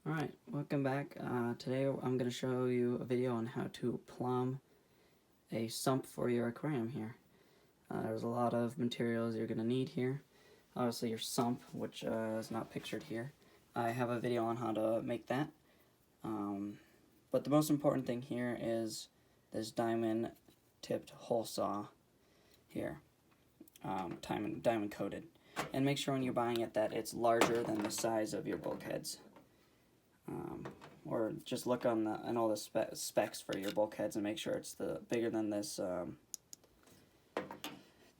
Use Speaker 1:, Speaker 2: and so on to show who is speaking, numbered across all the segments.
Speaker 1: Alright, welcome back. Today I'm going to show you a video on how to plumb a sump for your aquarium here. There's a lot of materials you're going to need here. Obviously your sump, which is not pictured here. I have a video on how to make that. But the most important thing here is this diamond tipped hole saw here. Diamond coated. And make sure when you're buying it that it's larger than the size of your bulkheads. Or just look on all the specs for your bulkheads and make sure it's bigger than this,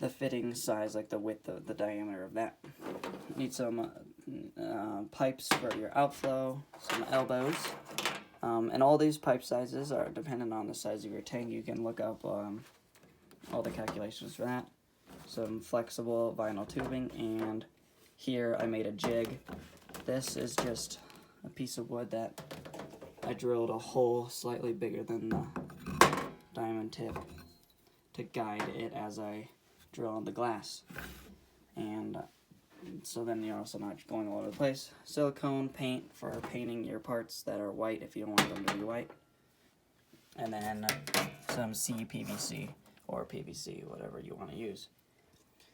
Speaker 1: the fitting size, like the width of the diameter of that. Need some pipes for your outflow, some elbows, and all these pipe sizes are dependent on the size of your tank. You can look up all the calculations for that. Some flexible vinyl tubing, and here I made a jig. This is just a piece of wood that I drilled a hole slightly bigger than the diamond tip to guide it as I drill on the glass. And so then you're also not going all over the place. Silicone paint for painting your parts that are white if you don't want them to be white. And then some CPVC or PVC, whatever you want to use.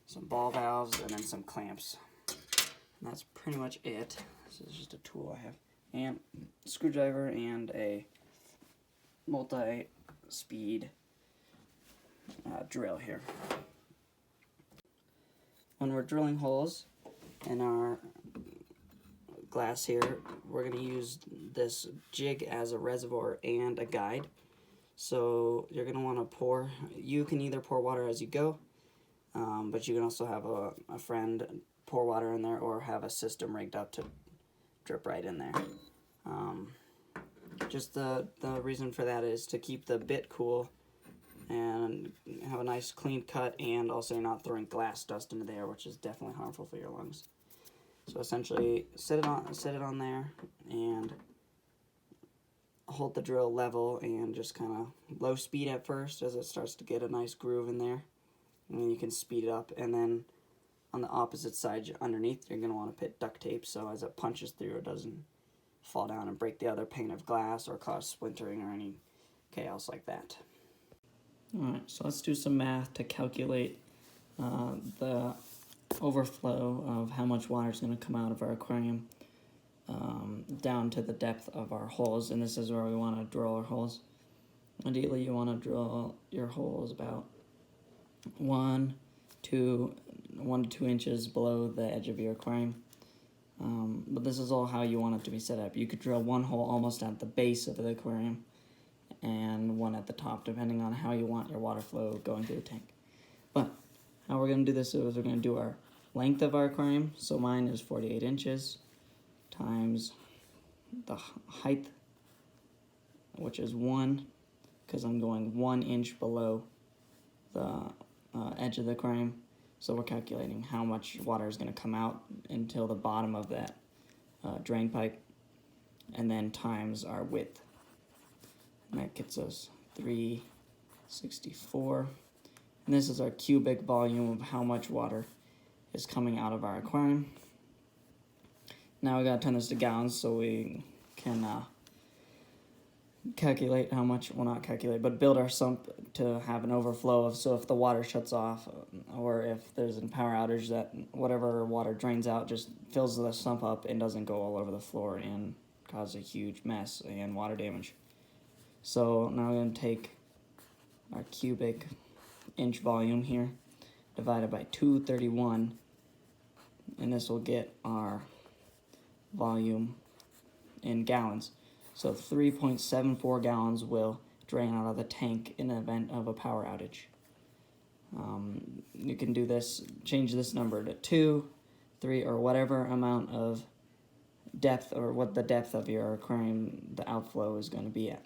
Speaker 1: Some ball valves and then some clamps. And that's pretty much it. This is just a tool I have. And a screwdriver and a multi-speed drill here. When we're drilling holes in our glass here, we're going to use this jig as a reservoir and a guide. So you're going to want to pour. You can either pour water as you go, but you can also have a friend pour water in there or have a system rigged up to drip right in there. Just the reason for that is to keep the bit cool and have a nice clean cut, and also you're not throwing glass dust into there, which is definitely harmful for your lungs. So essentially set it on there and hold the drill level and just kind of low speed at first as it starts to get a nice groove in there, and then you can speed it up. And then on the opposite side underneath, you're going to want to put duct tape so as it punches through it doesn't fall down and break the other pane of glass or cause splintering or any chaos like that. Alright, so let's do some math to calculate the overflow of how much water is going to come out of our aquarium down to the depth of our holes, and this is where we want to drill our holes. Ideally you want to drill your holes about 1 to 2 inches below the edge of your aquarium. But this is all how you want it to be set up. You could drill one hole almost at the base of the aquarium and one at the top, depending on how you want your water flow going through the tank. But how we're going to do this is we're going to do our length of our aquarium. So mine is 48 inches times the height, which is 1, because I'm going 1 inch below the edge of the aquarium. So we're calculating how much water is going to come out until the bottom of that drain pipe, and then times our width. And that gets us 364. And this is our cubic volume of how much water is coming out of our aquarium. Now we got to turn this to gallons so we can calculate how much, well not calculate, but build our sump to have an overflow of, so if the water shuts off or if there's a power outage, that whatever water drains out just fills the sump up and doesn't go all over the floor and cause a huge mess and water damage. So now we're going to take our cubic inch volume here, divided by 231, and this will get our volume in gallons. So 3.74 gallons will drain out of the tank in the event of a power outage. You can do this, change this number to 2, 3, or whatever amount of depth, or what the depth of your aquarium, the outflow is going to be at.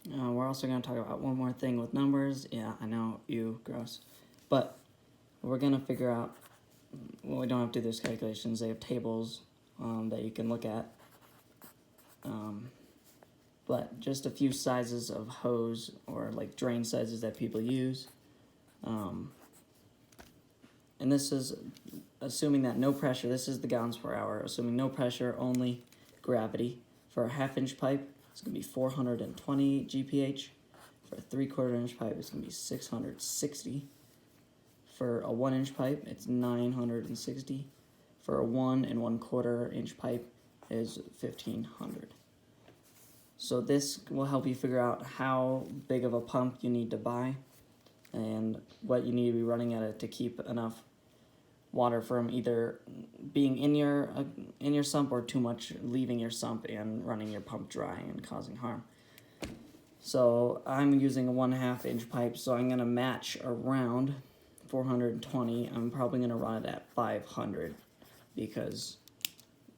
Speaker 1: We're also going to talk about one more thing with numbers. Yeah, I know, gross. But we're going to figure out, well, we don't have to do those calculations. They have tables that you can look at. But just a few sizes of hose or like drain sizes that people use. And this is assuming that no pressure, this is the gallons per hour, assuming no pressure, only gravity. For a 1/2 inch pipe, it's going to be 420 GPH. For a 3/4 inch pipe, it's going to be 660. For a 1 inch pipe, it's 960. For a 1 1/4 inch pipe is 1500. So this will help you figure out how big of a pump you need to buy and what you need to be running at it to keep enough water from either being in your sump or too much leaving your sump and running your pump dry and causing harm. So I'm using a 1/2 inch pipe, so I'm going to match around 420. I'm probably going to run it at 500 because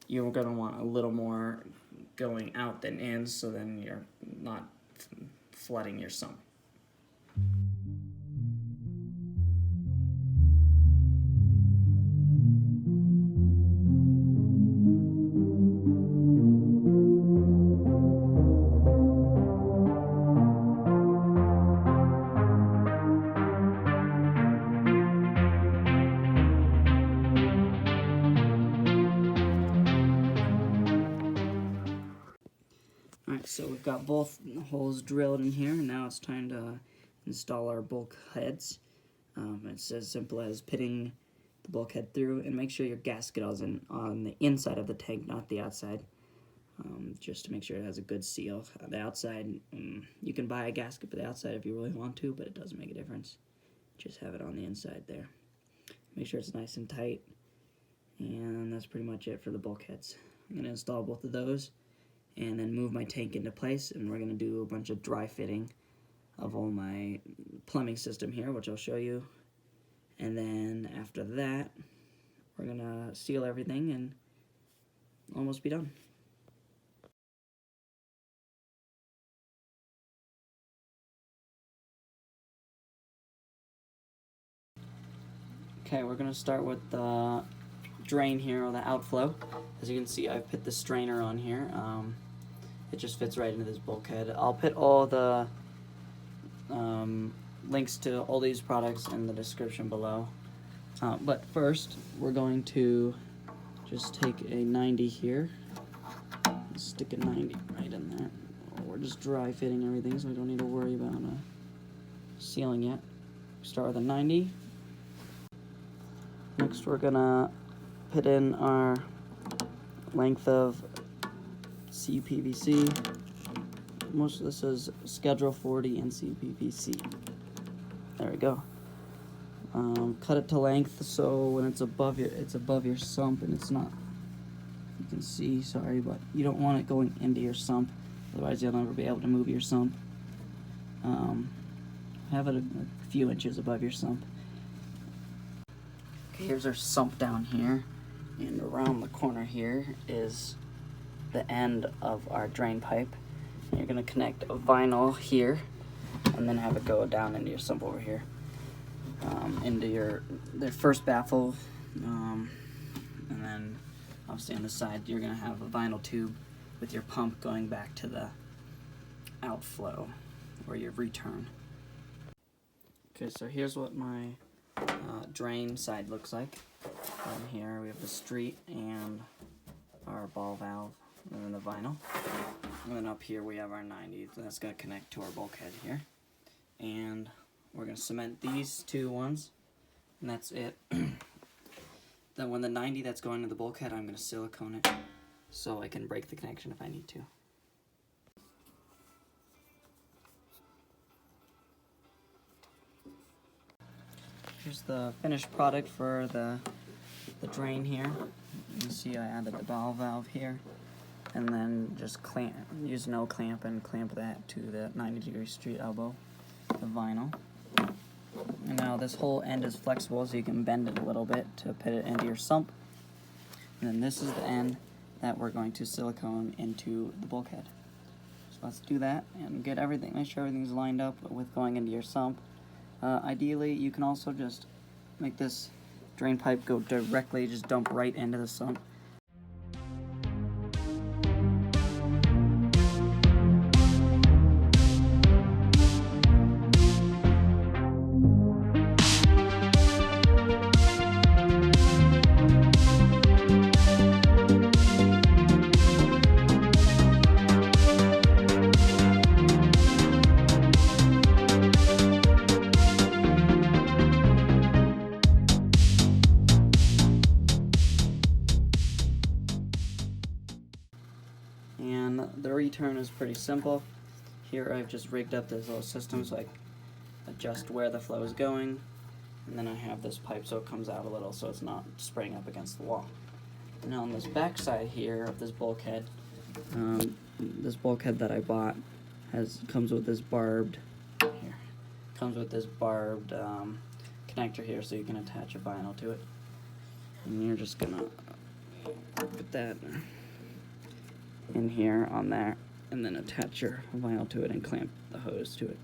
Speaker 1: you're going to want a little more going out than in, so then you're not flooding your sump. Alright, so we've got both holes drilled in here, and now it's time to install our bulkheads. It's as simple as pitting the bulkhead through, and make sure your gasket is on the inside of the tank, not the outside, just to make sure it has a good seal. The outside, you can buy a gasket for the outside if you really want to, but it doesn't make a difference. Just have it on the inside there. Make sure it's nice and tight, and that's pretty much it for the bulkheads. I'm going to install both of those and then move my tank into place, and we're going to do a bunch of dry fitting of all my plumbing system here, which I'll show you. And then after that, we're going to seal everything and almost be done. Okay, we're going to start with the drain here, or the outflow. As you can see, I've put the strainer on here. It just fits right into this bulkhead. I'll put all the links to all these products in the description below. But first, we're going to just take a 90 here, and stick a 90 right in there. We're just dry fitting everything, so we don't need to worry about sealing yet. Start with a 90. Next, we're gonna put in our length of CPVC. Most of this is Schedule 40 and CPVC. There we go. Cut it to length so when it's above your sump, and it's not, you can see, sorry, but you don't want it going into your sump, otherwise you'll never be able to move your sump. Have it a few inches above your sump. Okay, here's our sump down here, and around the corner here is the end of our drain pipe. And you're going to connect a vinyl here, and then have it go down into your sump over here, into the first baffle, and then obviously on the side you're going to have a vinyl tube with your pump going back to the outflow or your return. Okay, so here's what my drain side looks like. Down here we have the street and our ball valve, and then the vinyl. And then up here we have our 90. That's going to connect to our bulkhead here. And we're going to cement these two ones, and that's it. Then when the 90 that's going to the bulkhead, I'm going to silicone it so I can break the connection if I need to. Here's the finished product for the drain here. You can see I added the ball valve here, and then just use no clamp and clamp that to the 90-degree street elbow, the vinyl. And now this whole end is flexible, so you can bend it a little bit to put it into your sump. And then this is the end that we're going to silicone into the bulkhead. So let's do that and get everything, make sure everything's lined up with going into your sump. Ideally, you can also just make this drain pipe go directly, just dump right into the sump. And the return is pretty simple. Here I've just rigged up this little system so I adjust where the flow is going, and then I have this pipe so it comes out a little so it's not spraying up against the wall. Now on this back side here of this bulkhead that I bought comes with this barbed connector here, so you can attach a vinyl to it. And you're just gonna put that in here on there, and then attach your vinyl to it and clamp the hose to it.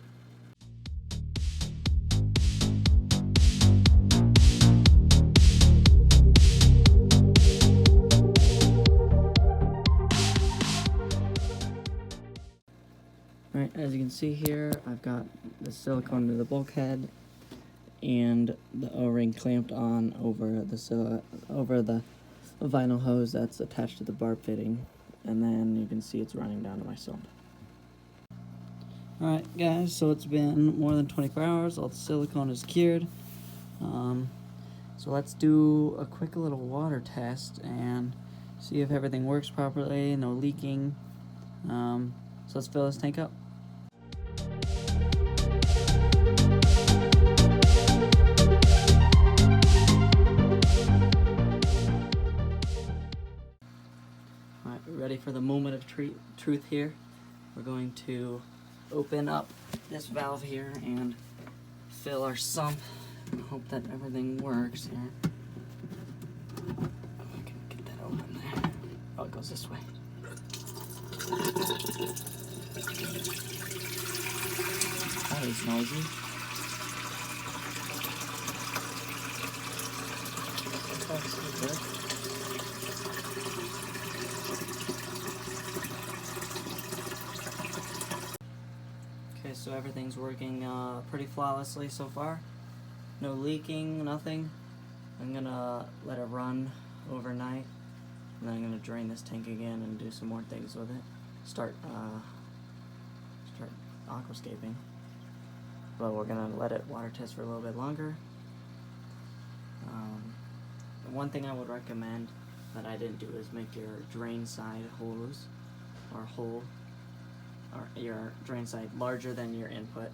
Speaker 1: Alright, as you can see here, I've got the silicone to the bulkhead and the O-ring clamped on over the vinyl hose that's attached to the barb fitting, and then you can see it's running down to my sump. Alright guys, so it's been more than 24 hours, all the silicone is cured. So let's do a quick little water test and see if everything works properly, no leaking. So let's fill this tank up. Alright, ready for the moment of truth here. We're going to open up this valve here and fill our sump. Hope that everything works here. I can get that open there. Oh, it goes this way. That is noisy. That's good. Okay, so everything's working pretty flawlessly so far. No leaking, nothing. I'm gonna let it run overnight, and then I'm gonna drain this tank again and do some more things with it. Start aquascaping. But we're gonna let it water test for a little bit longer. One thing I would recommend that I didn't do is make your drain side hose or your drain side larger than your input.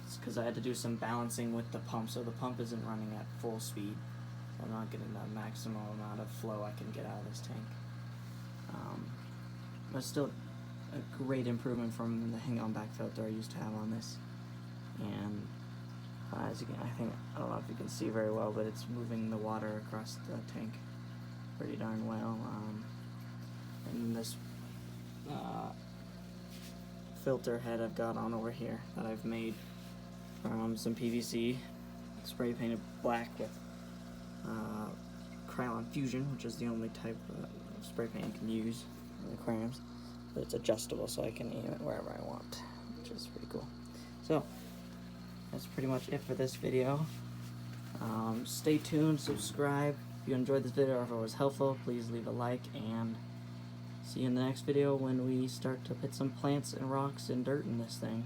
Speaker 1: It's because I had to do some balancing with the pump, so the pump isn't running at full speed. I'm not getting the maximum amount of flow I can get out of this tank. But still a great improvement from the hang-on back filter I used to have on this. And as you can, I don't know if you can see very well, but it's moving the water across the tank pretty darn well. And this filter head I've got on over here that I've made from some PVC, spray painted black with Krylon Fusion, which is the only type of spray paint you can use for the aquariums. But it's adjustable, so I can aim it wherever I want, which is pretty cool. So that's pretty much it for this video. Stay tuned, subscribe. If you enjoyed this video or if it was helpful, please leave a like, and see you in the next video when we start to put some plants and rocks and dirt in this thing.